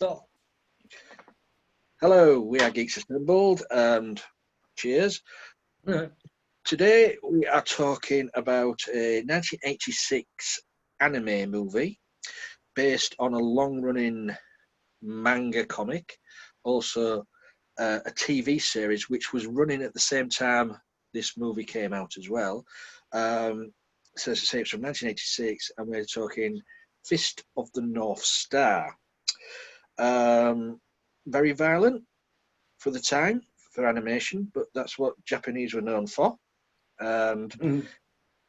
So, Hello, we are Geeks Assembled, and cheers. yeah. Today we are talking about a 1986 anime movie based on a long-running manga comic, also a TV series which was running at the same time this movie came out as well. So as I say, it's from 1986, and we're talking Fist of the North Star. Very violent for the time for animation, but that's what Japanese were known for. And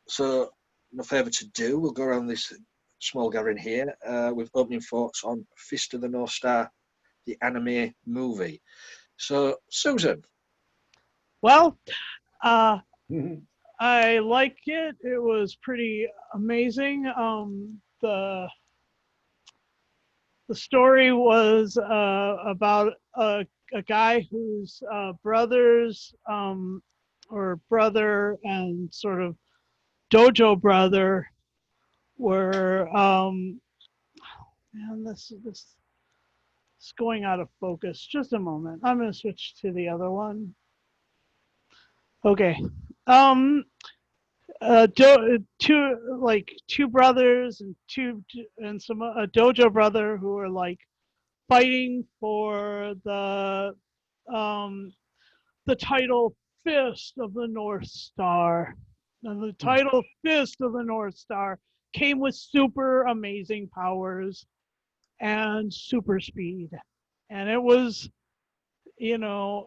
so, no further to do, we'll go around this small gathering here with opening thoughts on Fist of the North Star, the anime movie. So, Susan. Well, I like it. It was pretty amazing. The story was about a guy whose brothers or brother and sort of dojo brother were man, this is going out of focus. Just a moment. I'm going to switch to the other one. Okay. Two brothers and some a dojo brother who are like fighting for the title Fist of the North Star. And the title Fist of the North Star came with super amazing powers and super speed. And it was, you know,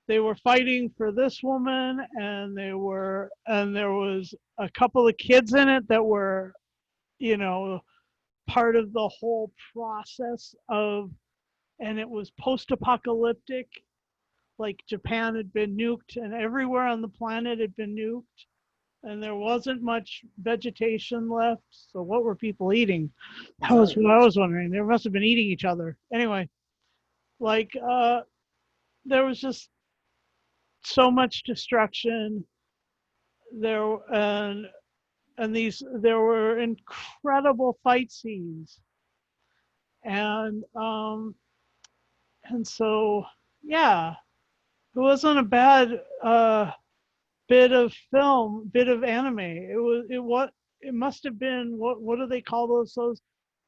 they were fighting for this woman, and there was a couple of kids in it that were, part of the whole process of, and it was post-apocalyptic, like Japan had been nuked and everywhere on the planet had been nuked, and there wasn't much vegetation left. So what were people eating? That was what I was wondering. They must have been eating each other. Anyway, there was just so much destruction there, there were incredible fight scenes, and so yeah, it wasn't a bad bit of anime. It must have been, what do they call those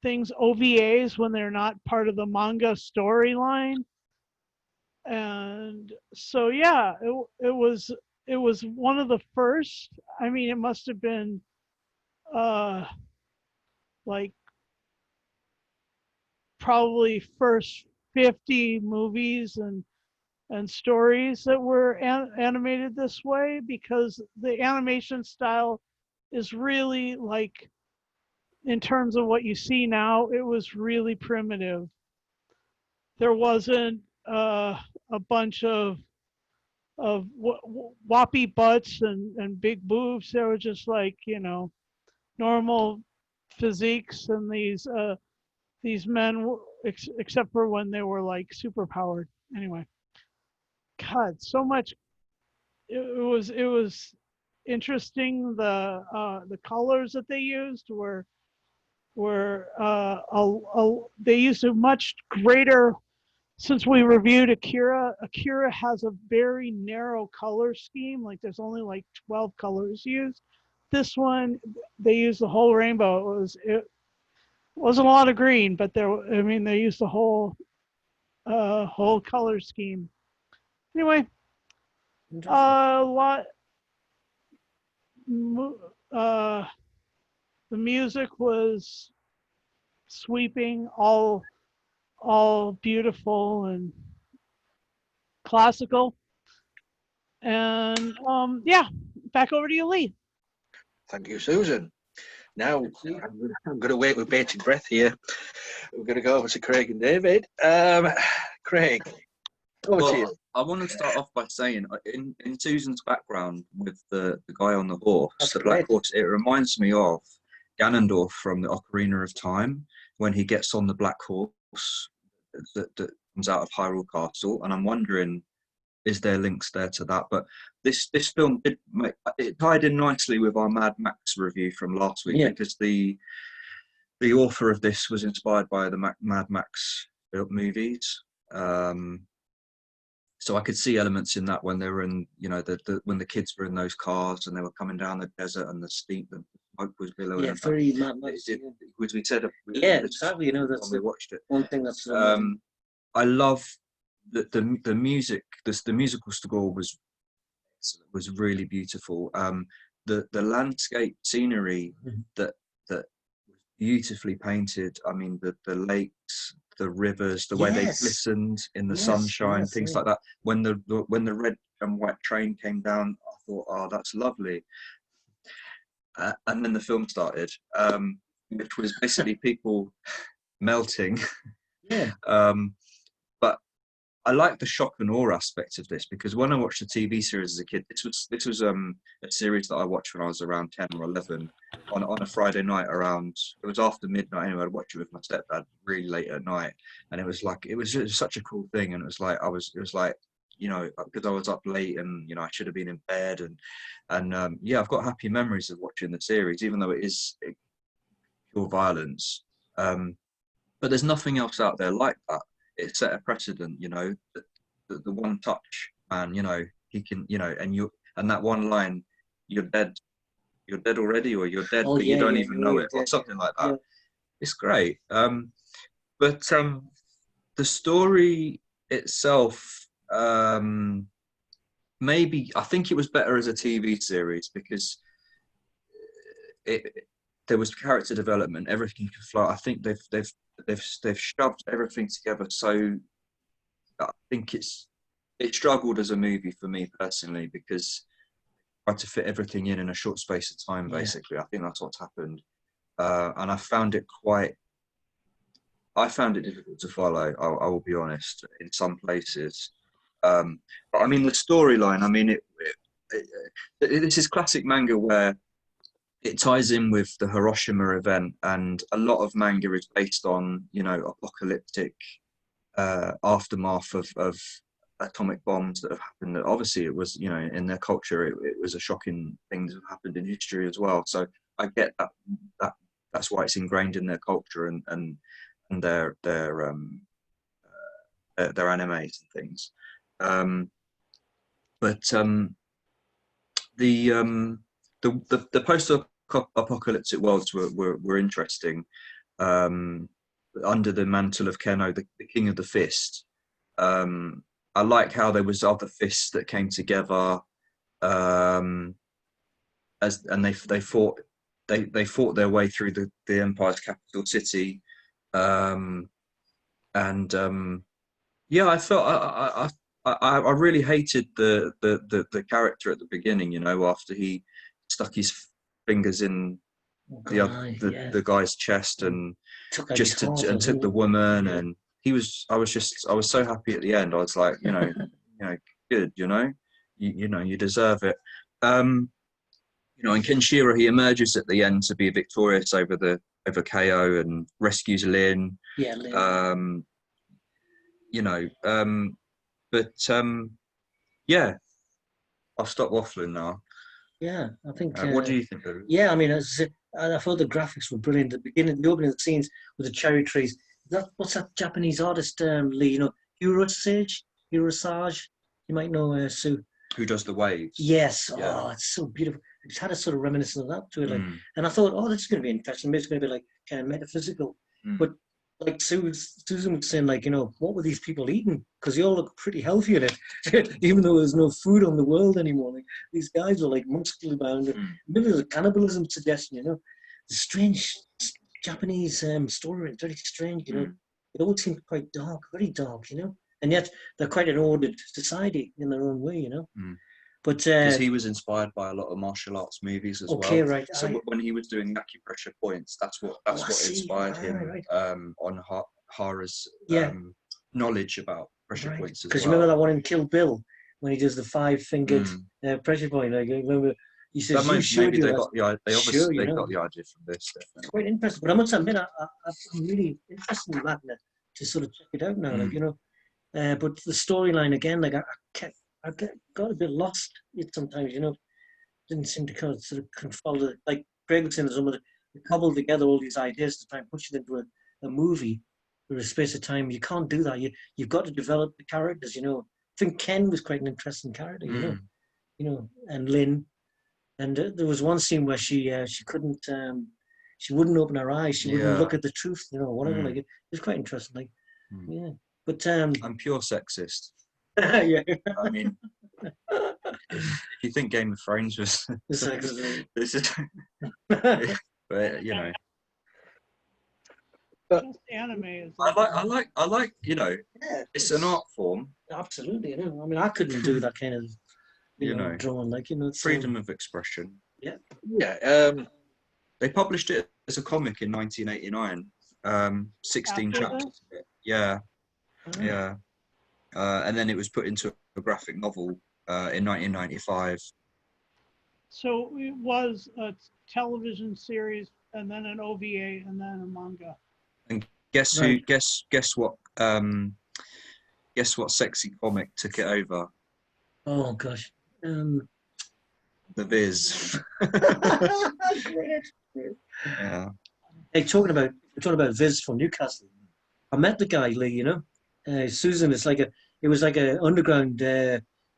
things, OVAs, when they're not part of the manga storyline. And so yeah, it was one of the first. I mean, it must have been like probably first 50 movies and stories that were animated this way, because the animation style is really, like, in terms of what you see now, it was really primitive. There wasn't a bunch of whoppy butts and big boobs. They were just like, normal physiques, and these men, except for when they were like super powered. Anyway, God, so much. It was interesting. The colors that they used were they used a much greater. Since we reviewed Akira has a very narrow color scheme. Like, there's only like 12 colors used. This one, they used the whole rainbow. It wasn't a lot of green, but they used the whole color scheme. Anyway, the music was sweeping, all beautiful and classical. And yeah, back over to you, Lee. Thank you, Susan. Now, I'm going to wait with bated breath here. We're going to go over to Craig and David. Craig, over to you. I want to start off by saying, in Susan's background with the guy on the horse, the black horse, it reminds me of Ganondorf from the Ocarina of Time, when he gets on the black horse that comes out of Hyrule Castle. And I'm wondering, is there links there to that? But this film it tied in nicely with our Mad Max review from last week, because the the author of this was inspired by the Mad Max movies. So I could see elements in that when they were in, you know, when the kids were in those cars and they were coming down the desert and the smoke was billowing. Yeah, very Mad Max. Which we said. Yeah, exactly. You know, that's when we watched it. One thing that's. I love the music. The musical score was really beautiful. The landscape scenery that was beautifully painted. I mean, the lakes, the rivers, the way they glistened in the sunshine, things like that. When the red and white train came down, I thought, oh, that's lovely. And then the film started, which was basically people melting. Yeah. But I like the shock and awe aspect of this, because when I watched the TV series as a kid, this was a series that I watched when I was around 10 or 11 on a Friday night around. It was after midnight anyway. I'd watch it with my stepdad really late at night, and it was just such a cool thing. And it was like you know, because I was up late and, you know, I should have been in bed, and yeah, I've got happy memories of watching the series, even though it is pure violence. But there's nothing else out there like that. It set a precedent, you know, the one touch man, you know, he can, you know, and that one line, you're dead already, or you're dead, but you don't even know it, or something like that. It's great. But the story itself, maybe I think it was better as a TV series, because there was character development, everything could flow. I think they've shoved everything together, so I think it struggled as a movie for me personally, because I tried to fit everything in a short space of time. Basically, I think that's what's happened, and I found it difficult to follow. I will be honest, in some places. But I mean, the storyline. I mean, this is classic manga where it ties in with the Hiroshima event, and a lot of manga is based on, you know, apocalyptic aftermath of atomic bombs that have happened. Obviously, it was, you know, in their culture, it was a shocking thing that happened in history as well. So I get that's why it's ingrained in their culture and their animes and things. The post-apocalyptic worlds were interesting. Under the mantle of Kenno, the King of the Fist, I like how there was other fists that came together, and they fought their way through the Empire's capital city, yeah, I felt I really hated the character at the beginning, you know, after he stuck his fingers in the guy's chest and took the woman, and I was so happy at the end. I was like, you know, good, you know, you deserve it. You know, and Kenshiro, he emerges at the end to be victorious over KO and rescues Lin. Yeah, Lin. You know, yeah, I'll stop waffling now. Yeah, I think. What do you think, David? Yeah, I mean, I thought the graphics were brilliant. At the opening of the scenes with the cherry trees. What's that Japanese artist, Lee? You know, Hirosage. You might know Sue. Who does the waves? Yes. Yeah. Oh, it's so beautiful. It's had a sort of reminiscence of that to it, like. And I thought, oh, this is going to be interesting. Maybe it's going to be like kind of metaphysical, but. Like Susan was saying, like, you know, what were these people eating? Because they all look pretty healthy in it, even though there's no food on the world anymore. Like, these guys are like muscularly bound. Maybe there's a cannibalism suggestion, you know. The strange Japanese story, very strange, you know. It all seems quite dark, very dark, you know. And yet they're quite an ordered society in their own way, you know. But because he was inspired by a lot of martial arts movies as well. Okay, right. So when he was doing acupressure points, that's what inspired him on Hara's knowledge about pressure points as well. Because you remember that one in Kill Bill when he does the 5-fingered pressure point. Like, I remember he says, maybe they got the idea from this. Definitely. It's quite interesting. But I must admit, I'm really interested in Magna to sort of check it out now. Like, you know, but the storyline again, like I got a bit lost sometimes, you know. Didn't seem to kind of sort of control it. Like Greg was saying, some of cobbled together all these ideas to try and push it into a movie for a space of time. You can't do that. You've got to develop the characters. You know, I think Ken was quite an interesting character. You know, and Lynn. And there was one scene where she couldn't, she wouldn't open her eyes. She wouldn't look at the truth. You know, whatever. Like it was quite interesting. Like, yeah. But I'm pure sexist. yeah. I mean, if you think Game of Thrones was Sexist. this is, but you know, But Just anime is. I like, you know, Yeah, it's an art form. Absolutely. You know, I mean, I couldn't do that kind of, you know, drawing. Like, you know, it's, freedom of expression. Yeah. yeah, They published it as a comic in 1989. 16 After chapters. Yeah, yeah. And then it was put into a graphic novel in 1995. So it was a television series, and then an OVA, and then a manga. And guess who? Right. Guess what? Guess what? Sexy comic took it over? Oh gosh. The Viz. Great. Yeah. Hey, talking about Viz from Newcastle. I met the guy, Lee. You know, Susan. It was like a underground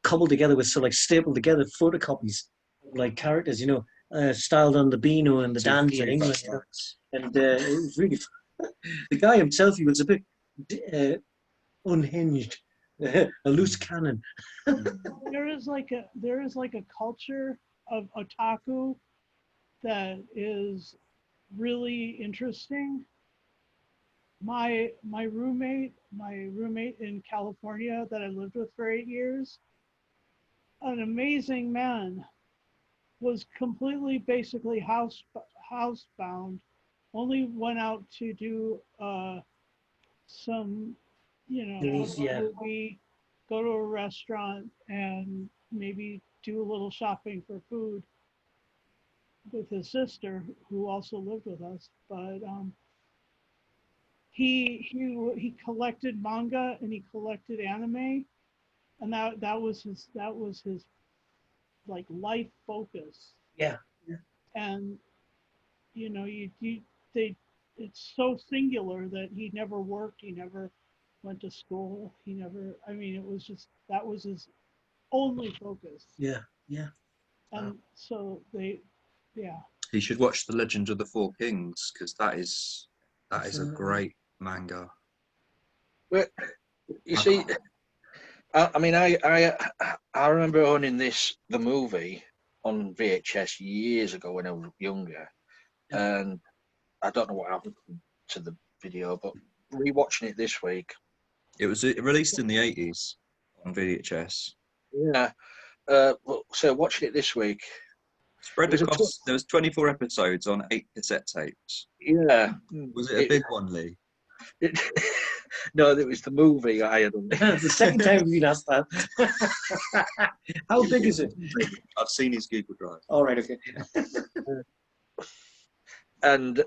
cobbled together with like stapled together photocopies of like characters. You know, styled on the Beano and the Dandy in England. You know? And it was really. The guy himself, he was a bit unhinged, a loose cannon. There is like a culture of otaku that is really interesting. My roommate in California that I lived with for 8 years, an amazing man, was completely basically housebound. Only went out to do some, you know, News, yeah. movie, go to a restaurant, and maybe do a little shopping for food with his sister, who also lived with us. But he collected manga and he collected anime, and that was his like life focus. Yeah. And you know, it's so singular that he never worked, he never went to school, I mean, it was just, that was his only focus. Yeah. And so yeah. You should watch The Legend of the Four Kings, because that is a great manga. well, you see, I mean, I remember owning the movie on VHS years ago when I was younger, and I don't know what happened to the video, but rewatching it this week. It was released in the 80s on VHS. Yeah. So watching it this week. Spread across. There was 24 episodes on 8 cassette tapes. Yeah. Was it a big one, Lee? No, it was the movie I had on. It's the second time we've been asked that. How big is it? I've seen his Google Drive. All right, okay. And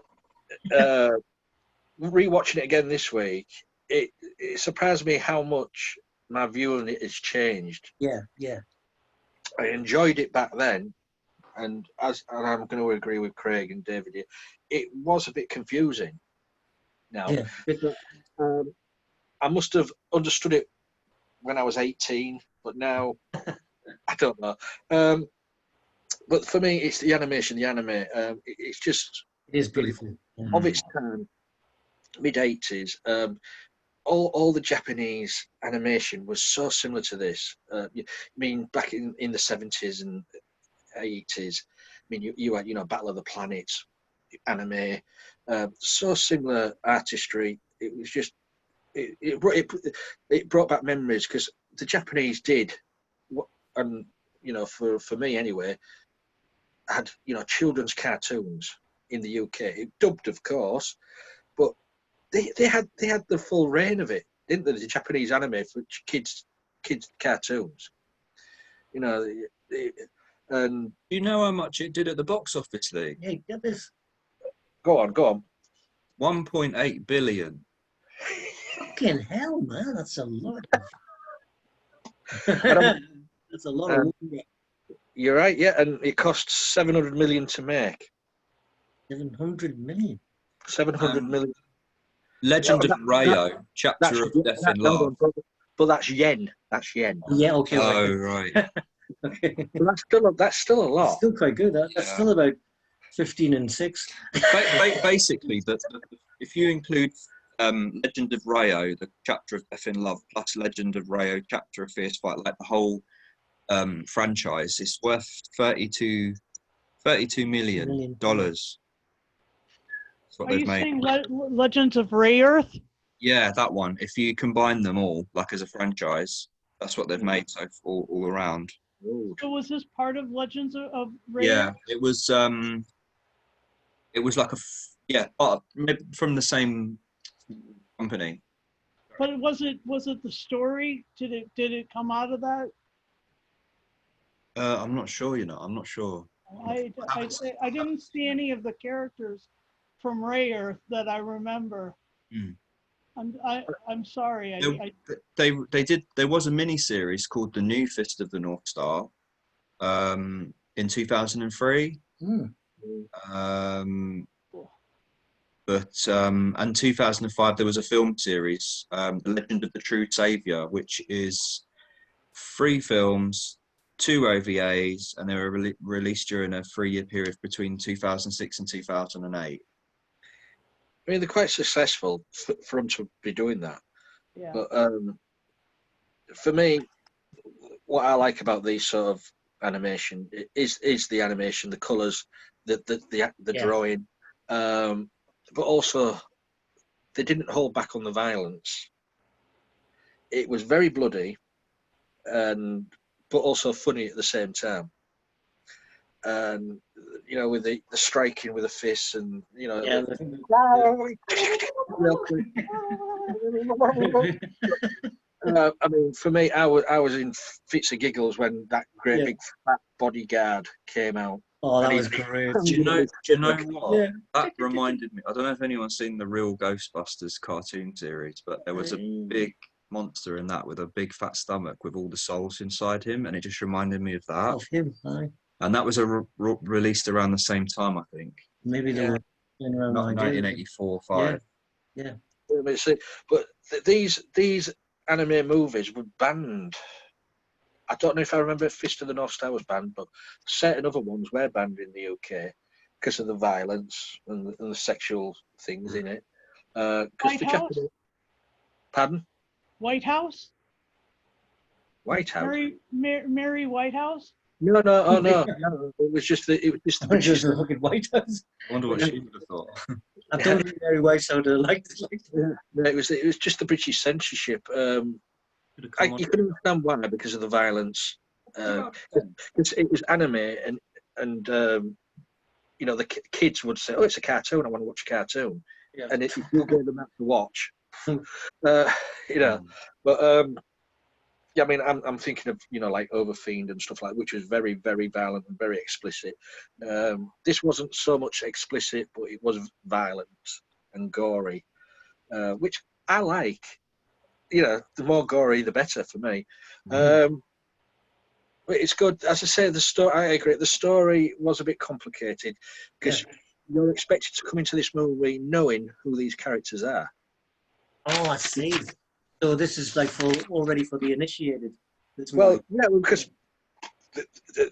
rewatching it again this week, it surprised me how much my view on it has changed. Yeah. I enjoyed it back then, and I'm going to agree with Craig and David here, it was a bit confusing. Now, I must have understood it when I was 18, but now I don't know. But for me, it's the animation, the anime. It's just, It is beautiful. of its time, mid-80s. All the Japanese animation was so similar to this. I mean, back in the 70s and 80s, I mean, you had, you know, Battle of the Planets, anime, so similar artistry. It was just, it brought back memories, because the Japanese did, and you know, for me anyway, had, you know, children's cartoons in the UK, dubbed of course, but they had the full reign of it, didn't they? The Japanese anime for kids cartoons, you know, and Do you know how much it did at the box office, Lee? Hey, get this. go on. 1.8 billion. Fucking hell, man. That's a lot. And That's a lot of money. you're right, yeah, and it cost 700 million to make. 700 million. 700 million. Legend of Rayo, Chapter of Death in Love. But that's yen. That's yen. Yeah, okay. Oh, right. Okay. But that's still a lot. It's still quite good. That's still about 15 and 6. Basically, if you include Legend of Rayo, the Chapter of Death in Love, plus Legend of Rayo, Chapter of Fierce Fight, like the whole franchise, it's worth $32 million. That's what Are you they've made. saying Legends of Ray Earth? Yeah, that one. If you combine them all, like as a franchise, that's what they've made all around. So was this part of Legends of Ray Yeah, Earth? it was like from the same company. But was it the story? Did it come out of that? I'm not sure. I'm not sure. I didn't see any of the characters from Ray Earth that I remember. Mm. I'm sorry. They did. There was a mini series called The New Fist of the North Star, in 2003. Mm. But in 2005 there was a film series, The Legend of the True Savior, which is 3 films, 2 OVAs, and they were released during a 3-year period between 2006 and 2008. I mean, they're quite successful for them to be doing that. Yeah. But for me, what I like about these sort of animation is the animation, the colours, the drawing, but also they didn't hold back on the violence. It was very bloody, but also funny at the same time. And with the striking with the fists, and I mean, for me, I was in fits of giggles when that great big fat bodyguard came out. Oh, that was great. Do you know what? Yeah. That reminded me. I don't know if anyone's seen the real Ghostbusters cartoon series, but there was a big monster in that with a big fat stomach with all the souls inside him, and it just reminded me of that. Of him, aye. And that was released around the same time, I think. Maybe they were in around 1984, 5. Yeah. But these anime movies were banned. I don't know if I remember if Fist of the North Star was banned, but certain other ones were banned in the UK because of the violence and the sexual things in it. White House? Pardon? White House? White House? Mary Whitehouse? No. Oh no. It was just the British fucking White House. I wonder what she would have thought. I don't think Mary Whitehouse would have liked it. No, it was just the British censorship. You can understand why, because of the violence. It was anime, and the kids would say, "Oh, it's a cartoon. I want to watch a cartoon." Yeah. And if you gave them that to watch, But yeah, I mean, I'm thinking of like Overfiend and stuff like that, which was very, very violent and very explicit. This wasn't so much explicit, but it was violent and gory, which I like. The more gory, the better for me. But it's good. As I say, the story. I agree. The story was a bit complicated because you're expected to come into this movie knowing who these characters are. Oh, I see. So this is like already for the initiated. Well, yeah, because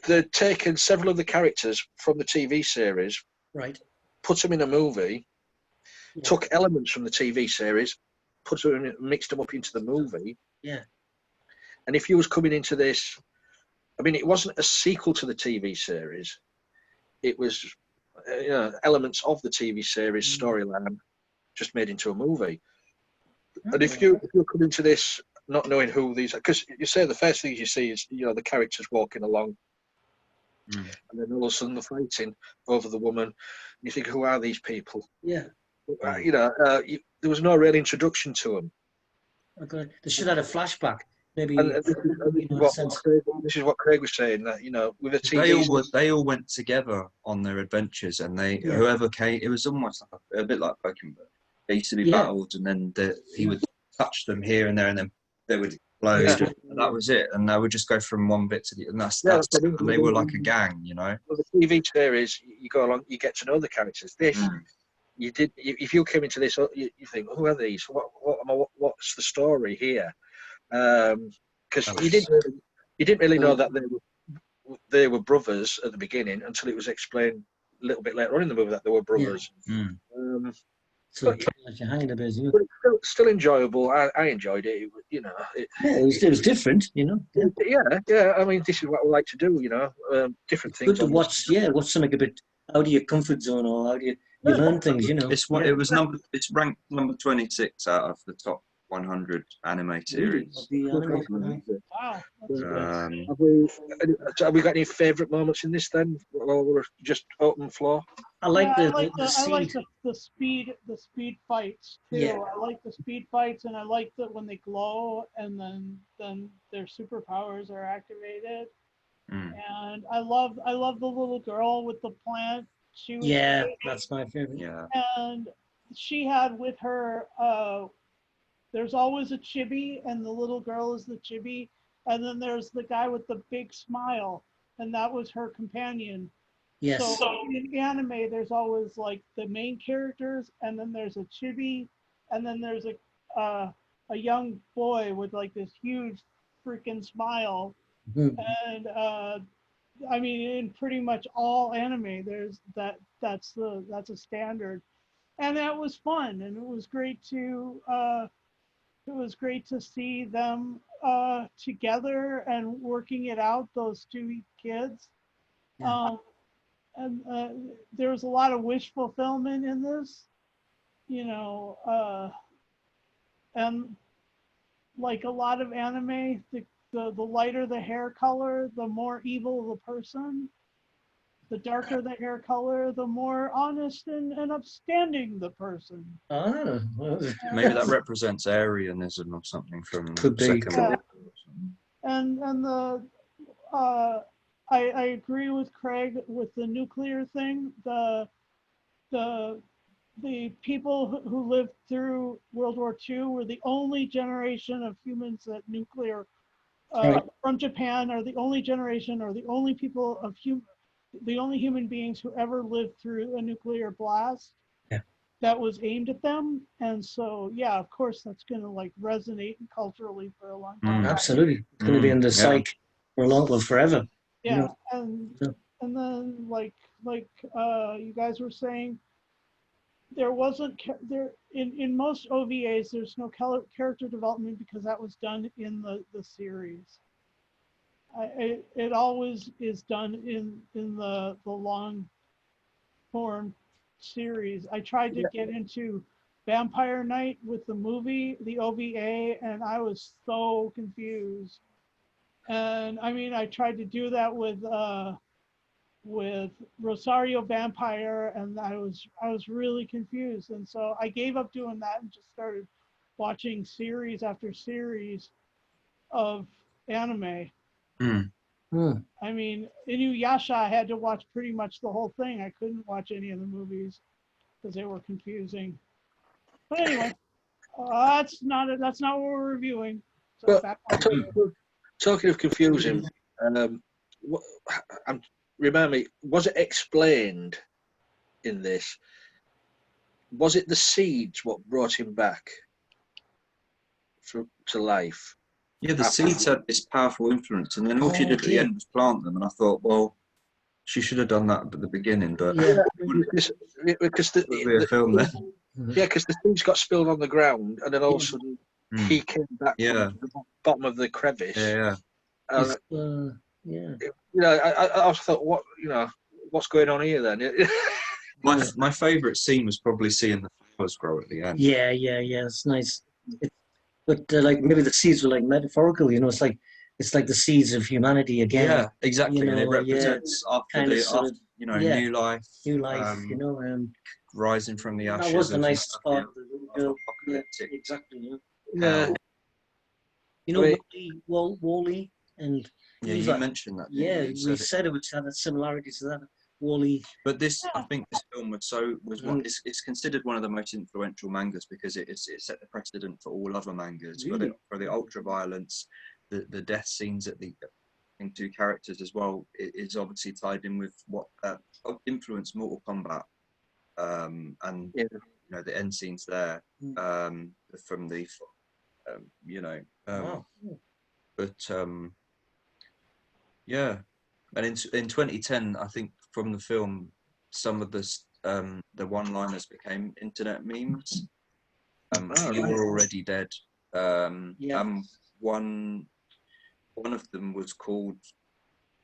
they're taken several of the characters from the TV series, right? Put them in a movie, took elements from the TV series, mixed them up into the movie. Yeah. And if you was coming into this, I mean, it wasn't a sequel to the TV series. It was elements of the TV series storyline just made into a movie. And if you're coming to this not knowing who these are, because you say the first things you see is the characters walking along, and then all of a sudden they're fighting over the woman. And you think, who are these people? Yeah. There was no real introduction to them. Okay. They should have had a flashback. Maybe. This is what Craig was saying, that with a TV, they all went together on their adventures, and whoever came, it was almost like a bit like Pokemon. They used to be battled, and then he would touch them here and there, and then they would explode. Yeah. And that was it. And they would just go from one bit to the, and Yeah, and they were like a gang, you know. Well, the TV series, you go along, you get to know the characters. This, you did. If you came into this, you think, who are these? What's the story here? Because you didn't really know that they were brothers at the beginning until it was explained a little bit later on in the movie that they were brothers. So like you're hanging a bit, but it's still enjoyable. I enjoyed it. You know, it was different, you know. Yeah. I mean, this is what we like to do. You know, different things. Good to watch. Watch something a bit out of your comfort zone, or how do you learn things, you know. It's ranked number 26 out of the top 100 anime series. Wow. Have we got any favourite moments in this then? Or we're just open floor? I like I the like the speed fights too. Yeah. I like the speed fights, and I like that when they glow and then their superpowers are activated. And I love the little girl with the plant. She was great. That's my favorite. Yeah. And she had with her there's always a chibi, and the little girl is the chibi, and then there's the guy with the big smile, and that was her companion. Yes. So in anime, there's always like the main characters, and then there's a chibi, and then there's a young boy with like this huge freaking smile. And I mean, in pretty much all anime, there's that's a standard, and that was fun, and it was great to see them together and working it out. Those two kids. And there was a lot of wish fulfillment in this, you know, and like a lot of anime, the lighter the hair color, the more evil the person. The darker the hair color, the more honest and upstanding the person. Maybe that represents Aryanism or something from Could be. Second World War. And I agree with Craig with the nuclear thing. The people who lived through World War II were the only generation of humans that nuclear from Japan are the only generation or the only people of the only human beings who ever lived through a nuclear blast that was aimed at them. And so, yeah, of course, that's going to like resonate culturally for a long time. Absolutely. It's going to be in the psyche for forever. Yeah. And then like you guys were saying, there wasn't in most OVAs, there's no character development because that was done in the series. It always is done in the long form series. I tried to get into Vampire Night with the movie, the OVA, and I was so confused. And I mean, I tried to do that with Rosario Vampire, and I was really confused. And so I gave up doing that and just started watching series after series of anime. I mean, Inuyasha, I had to watch pretty much the whole thing. I couldn't watch any of the movies because they were confusing. But anyway, that's not what we're reviewing. So talking of confusing, remind me, was it explained in this? Was it the seeds what brought him back to life? Yeah, the seeds had this powerful influence, and then all she did at the end was plant them. And I thought, well, she should have done that at the beginning, but because the film there. Yeah, because the seeds got spilled on the ground, and then all of a sudden he came back from the bottom of the crevice. You know, I thought, what's going on here then? My favourite scene was probably seeing the flowers grow at the end. Yeah, it's nice. But like maybe the seeds were like metaphorical, you know. It's like the seeds of humanity again. Yeah, exactly. You know, it represents after new life. New life, you know, rising from the ashes. That was the nicest part of the little girl. Exactly. Yeah. You know, Wall-E and you mentioned that. Yeah, we said it had a similarity to that. Wally. But I think this film it's considered one of the most influential mangas because it set the precedent for all other mangas Really? for the ultra violence, the death scenes at the two characters as well. It is obviously tied in with what influenced Mortal Kombat, and Yeah. the end scenes there from the Wow. but yeah. And in 2010, I think from the film, some of the one-liners became internet memes. You were already dead. One of them was called,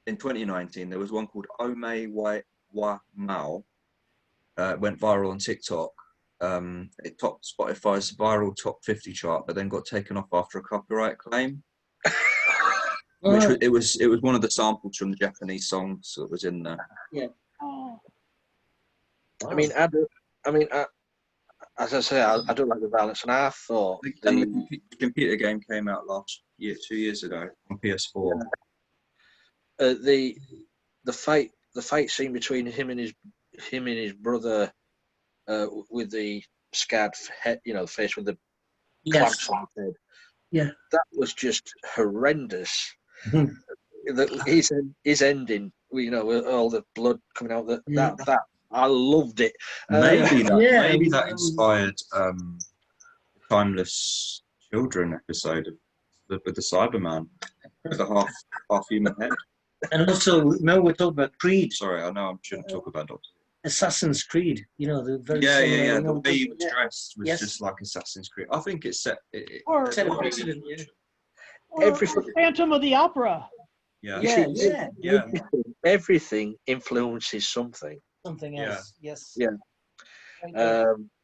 in 2019, there was one called Ome Wa Mao. It went viral on TikTok. It topped Spotify's viral top 50 chart, but then got taken off after a copyright claim. It was one of the samples from the Japanese songs that was in there. Yeah. Oh. I mean, as I say, I don't like the violence, and I thought the computer game came out 2 years ago on PS4. The fight scene between him and his brother, with the scarred head, face with the clamps on his head. Yeah. That was just horrendous. Mhm. His ending, with all the blood coming out. That I loved it. Maybe that Yeah. inspired Timeless Children episode with the Cyberman with the half human head. And also, remember we talked about Creed. Sorry, I know I shouldn't talk about Doctor. Assassin's Creed, the very Yeah. similar, The way he was dressed was just like Assassin's Creed. I think it set it. Or Phantom of the Opera. Yeah. Everything influences something. Something else. Yes. Yeah.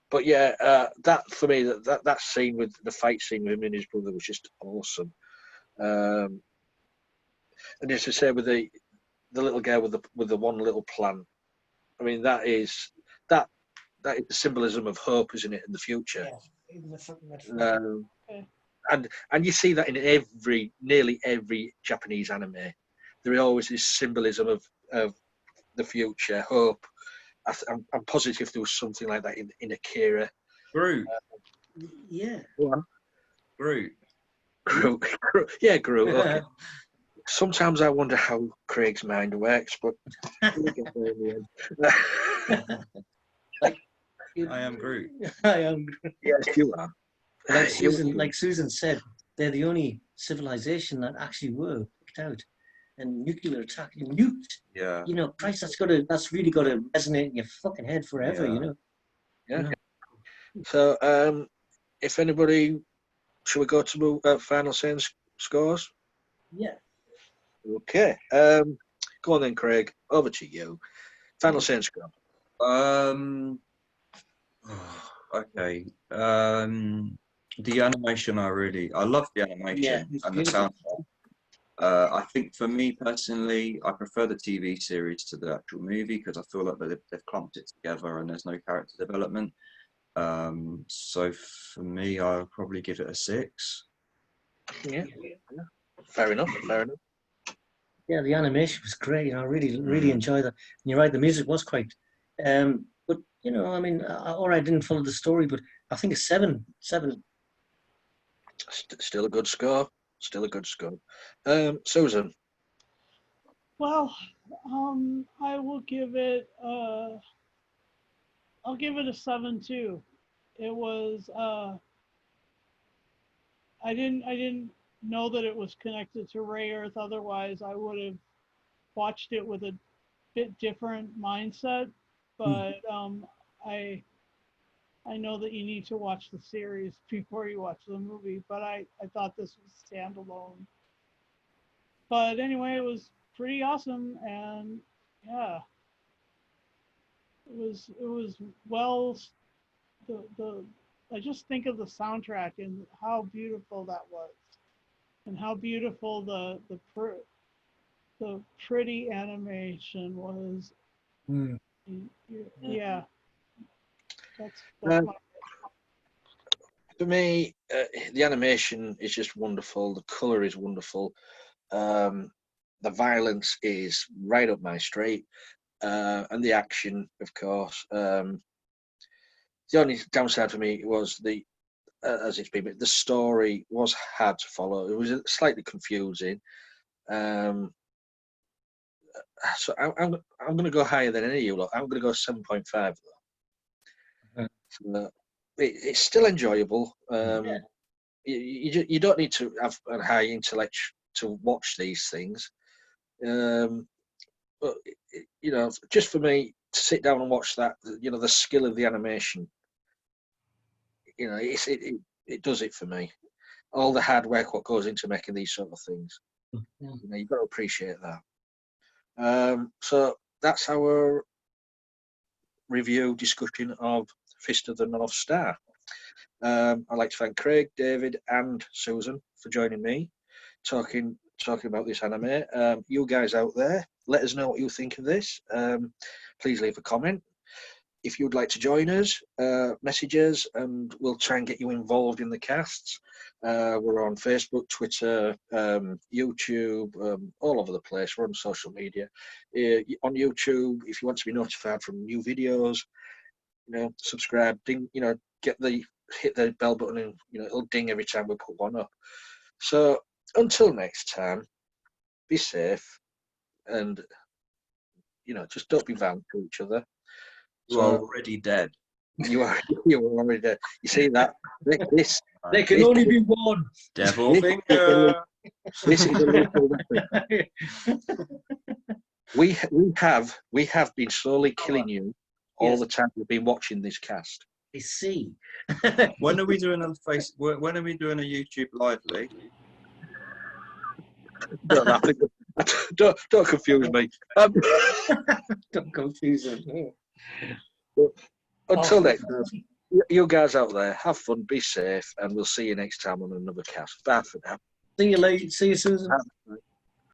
But that for me, that scene with the fight scene with him and his brother was just awesome. And as I say, with the little girl with the one little plant, I mean, that is the symbolism of hope, isn't it, in the future? And you see that in nearly every Japanese anime. There is always this symbolism of the future, hope. I'm positive there was something like that in Akira. Groot. Groot. Yeah, Groot. Okay. Sometimes I wonder how Craig's mind works, but we'll get there in the end. I am Groot. I am Groot. Yes, you are. Like Susan said, they're the only civilization that actually were picked out. And nuclear attack, nuked. Yeah. Christ, that's really got to resonate in your fucking head forever. Yeah. So, if anybody, should we go to final sense scores? Yeah. Okay. Go on then, Craig. Over to you. Final sense score. Okay. The animation, I love the animation and the soundtrack. I think for me personally, I prefer the TV series to the actual movie because I feel like they've clumped it together and there's no character development. So for me, I'll probably give it a 6. Yeah. Fair enough. Yeah, the animation was great. I really enjoyed that. And you're right, the music was quite. But I mean, I didn't follow the story, but I think it's 7. Still a good score. Susan. Well, I will give it. I'll give it a 7 too. It was. I didn't know that it was connected to Ray Earth. Otherwise, I would have watched it with a bit different mindset. But I know that you need to watch the series before you watch the movie, but I thought this was standalone. But anyway, it was pretty awesome, and yeah, it was well. I just think of the soundtrack and how beautiful that was, and how beautiful the pretty animation was. Yeah. That's my For me, the animation is just wonderful. The color is wonderful. The violence is right up my street. and the action, of course. The only downside for me was as it's been, the story was hard to follow. It was slightly confusing. So I'm going to go higher than any of you lot. I'm going to go 7.5 though. So, it's still enjoyable. You don't need to have a high intellect to watch these things. But just for me to sit down and watch that, the skill of the animation, it does it for me. All the hard work what goes into making these sort of things, you've got to appreciate that. So that's our review discussion of Fist of the North Star. I'd like to thank Craig, David, and Susan for joining me, talking about this anime. You guys out there, let us know what you think of this. Please leave a comment. If you'd like to join us, message us, and we'll try and get you involved in the casts. We're on Facebook, Twitter, YouTube, all over the place. We're on social media. On YouTube, if you want to be notified from new videos, subscribe, ding, hit the bell button, and it'll ding every time we put one up. So until next time, be safe, and just don't be violent to each other. You are already dead. You are already dead. You see that? This there can only be one. Devil finger. This is a lethal weapon. We have been slowly killing you all the time we've been watching this cast. I see. When are we doing a When are we doing a YouTube live, Lee? Don't confuse me. Don't confuse him. Until next time, you guys out there, have fun, be safe, and we'll see you next time on another cast. Bye for now. See you later. See you, Susan. Bye.